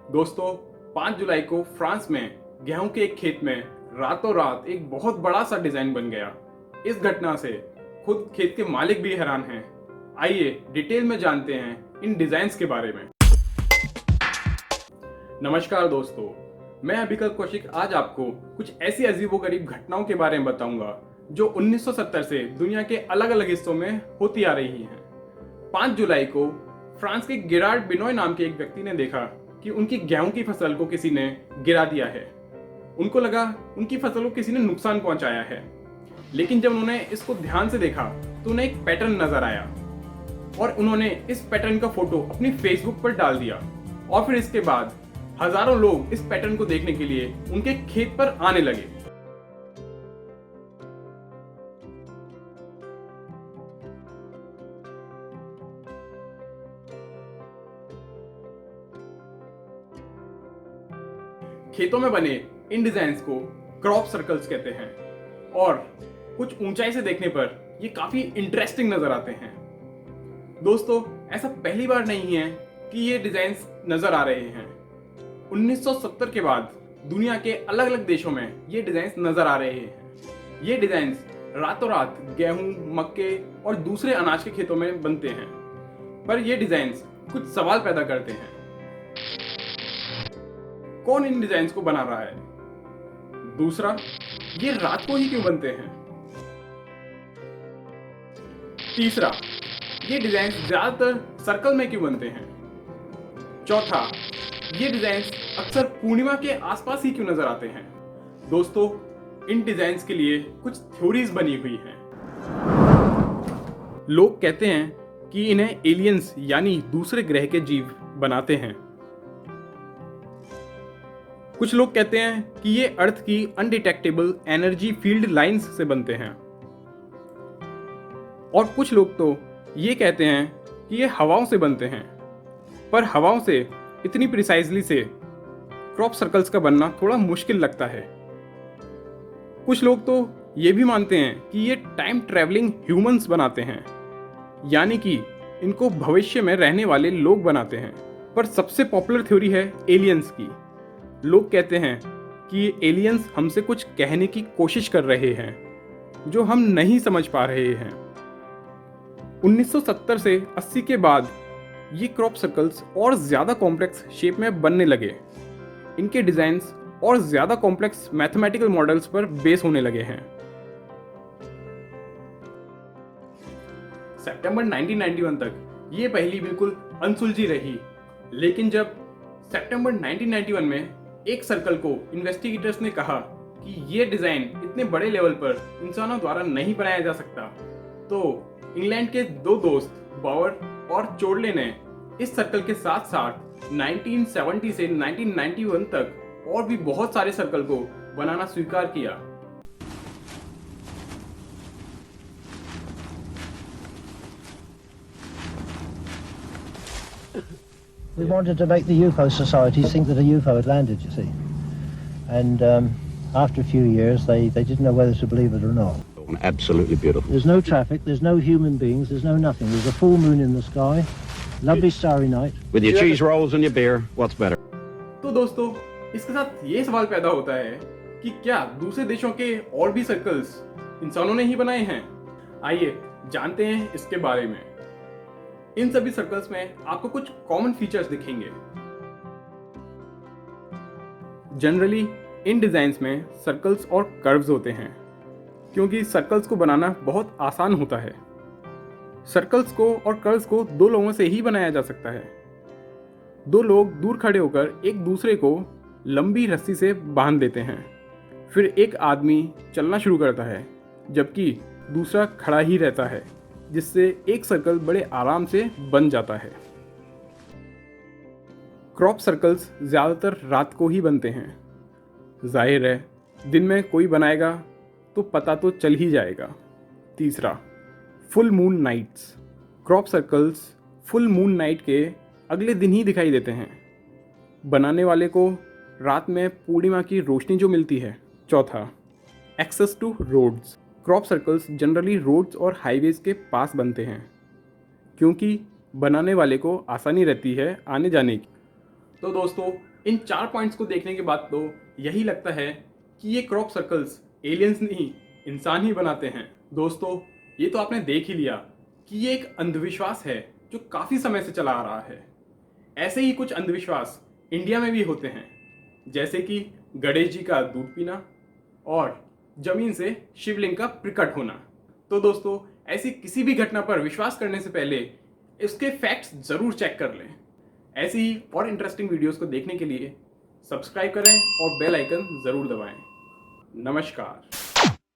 दोस्तों 5 जुलाई को फ्रांस में गेहूं के एक खेत में रातों रात एक बहुत बड़ा सा डिजाइन बन गया। इस घटना से खुद खेत के मालिक भी हैरान हैं। आइए डिटेल में जानते हैं इन डिजाइन्स के बारे में। नमस्कार दोस्तों, मैं अभिकल कौशिक आज आपको कुछ ऐसी अजीबोगरीब घटनाओं के बारे में बताऊंगा जो 1970 से दुनिया के अलग अलग हिस्सों में होती आ रही हैं। 5 जुलाई को फ्रांस के गेरार्ड बिनोय नाम के एक व्यक्ति ने देखा कि उनकी गेहूं की फसल को किसी ने गिरा दिया है। उनको लगा उनकी फसल को किसी ने नुकसान पहुंचाया है, लेकिन जब उन्होंने इसको ध्यान से देखा तो उन्हें एक पैटर्न नजर आया और उन्होंने इस पैटर्न का फोटो अपनी फेसबुक पर डाल दिया। और फिर इसके बाद हजारों लोग इस पैटर्न को देखने के लिए उनके खेत पर आने लगे। खेतों में बने इन डिजाइन्स को क्रॉप सर्कल्स कहते हैं और कुछ ऊंचाई से देखने पर ये काफी इंटरेस्टिंग नजर आते हैं। दोस्तों, ऐसा पहली बार नहीं है कि ये डिजाइन्स नजर आ रहे हैं। 1970 के बाद दुनिया के अलग अलग देशों में ये डिजाइन्स नजर आ रहे हैं। ये डिजाइन्स रातों रात गेहूं, मक्के और दूसरे अनाज के खेतों में बनते हैं, पर ये डिजाइन्स कुछ सवाल पैदा करते हैं। कौन इन डिजाइन्स को बना रहा है? दूसरा, ये रात को ही क्यों बनते हैं? तीसरा, ये डिजाइन्स ज्यादातर सर्कल में क्यों बनते हैं? चौथा, ये डिजाइन्स अक्सर पूर्णिमा के आसपास ही क्यों नजर आते हैं? दोस्तों, इन डिजाइन्स के लिए कुछ थ्योरीज बनी हुई हैं। लोग कहते हैं कि इन्हें एलियंस यानी दूसरे ग्रह के जीव बनाते हैं। कुछ लोग कहते हैं कि ये अर्थ की अनडिटेक्टेबल एनर्जी फील्ड लाइंस से बनते हैं और कुछ लोग तो ये कहते हैं कि ये हवाओं से बनते हैं, पर हवाओं से इतनी प्रिसाइजली से क्रॉप सर्कल्स का बनना थोड़ा मुश्किल लगता है। कुछ लोग तो ये भी मानते हैं कि ये टाइम ट्रैवलिंग ह्यूमंस बनाते हैं, यानी कि इनको भविष्य में रहने वाले लोग बनाते हैं। पर सबसे पॉपुलर थ्योरी है एलियंस की। लोग कहते हैं कि ये एलियंस हमसे कुछ कहने की कोशिश कर रहे हैं जो हम नहीं समझ पा रहे हैं। 1970 से 80 के बाद ये क्रॉप सर्कल्स और ज़्यादा कॉम्प्लेक्स शेप में बनने लगे। इनके डिज़ाइंस और ज़्यादा कॉम्प्लेक्स मैथमेटिकल मॉडल्स पर बेस होने लगे हैं। सितंबर 1991 तक ये पहेली बिल्कुल अनसुलझी रही, लेकिन जब सितंबर 1991 में एक सर्कल को इन्वेस्टिगेटर्स ने कहा कि ये डिजाइन इतने बड़े लेवल पर इंसानों द्वारा नहीं बनाया जा सकता, तो इंग्लैंड के दो दोस्त बावर और चोडले ने इस सर्कल के साथ साथ 1970 से 1991 तक और भी बहुत सारे सर्कल को बनाना स्वीकार किया। We wanted to make the UFO societies think that a UFO had landed, you see. And after a few years, they didn't know whether to believe it or not. Absolutely beautiful. There's no traffic, there's no human beings, there's no nothing. There's a full moon in the sky, lovely starry night. With your cheese rolls and your beer, what's better? तो दोस्तों, इसके साथ ये सवाल पैदा होता है कि क्या दूसरे देशों के और भी सर्कल्स इंसानों ने ही बनाए हैं? आइए जानते हैं इसके बारे में। इन सभी सर्कल्स में आपको कुछ कॉमन फीचर्स दिखेंगे। जनरली इन डिजाइन्स में सर्कल्स और कर्व्स होते हैं, क्योंकि सर्कल्स को बनाना बहुत आसान होता है। सर्कल्स को और कर्व्स को दो लोगों से ही बनाया जा सकता है। दो लोग दूर खड़े होकर एक दूसरे को लंबी रस्सी से बांध देते हैं, फिर एक आदमी चलना शुरू करता है जबकि दूसरा खड़ा ही रहता है, जिससे एक सर्कल बड़े आराम से बन जाता है। क्रॉप सर्कल्स ज़्यादातर रात को ही बनते हैं। जाहिर है, दिन में कोई बनाएगा तो पता तो चल ही जाएगा। तीसरा, full moon nights. Crop circles full moon night के अगले दिन ही दिखाई देते हैं। बनाने वाले को रात में पूर्णिमा की रोशनी जो मिलती है। चौथा, access to roads. Crop circles generally roads और हाईवेज के पास बनते हैं, क्योंकि बनाने वाले को आसानी रहती है आने जाने की। तो दोस्तों, इन 4 पॉइंट्स को देखने के बाद तो यही लगता है कि ये क्रॉप सर्कल्स एलियंस नहीं इंसान ही बनाते हैं। दोस्तों, ये तो आपने देख ही लिया कि ये एक अंधविश्वास है जो काफ़ी समय से चला आ रहा है। ऐसे ही कुछ अंधविश्वास इंडिया में भी होते हैं, जैसे कि गणेश जी का दूध पीना और जमीन से शिवलिंग का प्रकट होना। तो दोस्तों, ऐसी किसी भी घटना पर विश्वास करने से पहले इसके फैक्ट्स जरूर चेक कर लें। ऐसी ही और इंटरेस्टिंग वीडियोस को देखने के लिए सब्सक्राइब करें और बेल आइकन जरूर दबाएं। नमस्कार।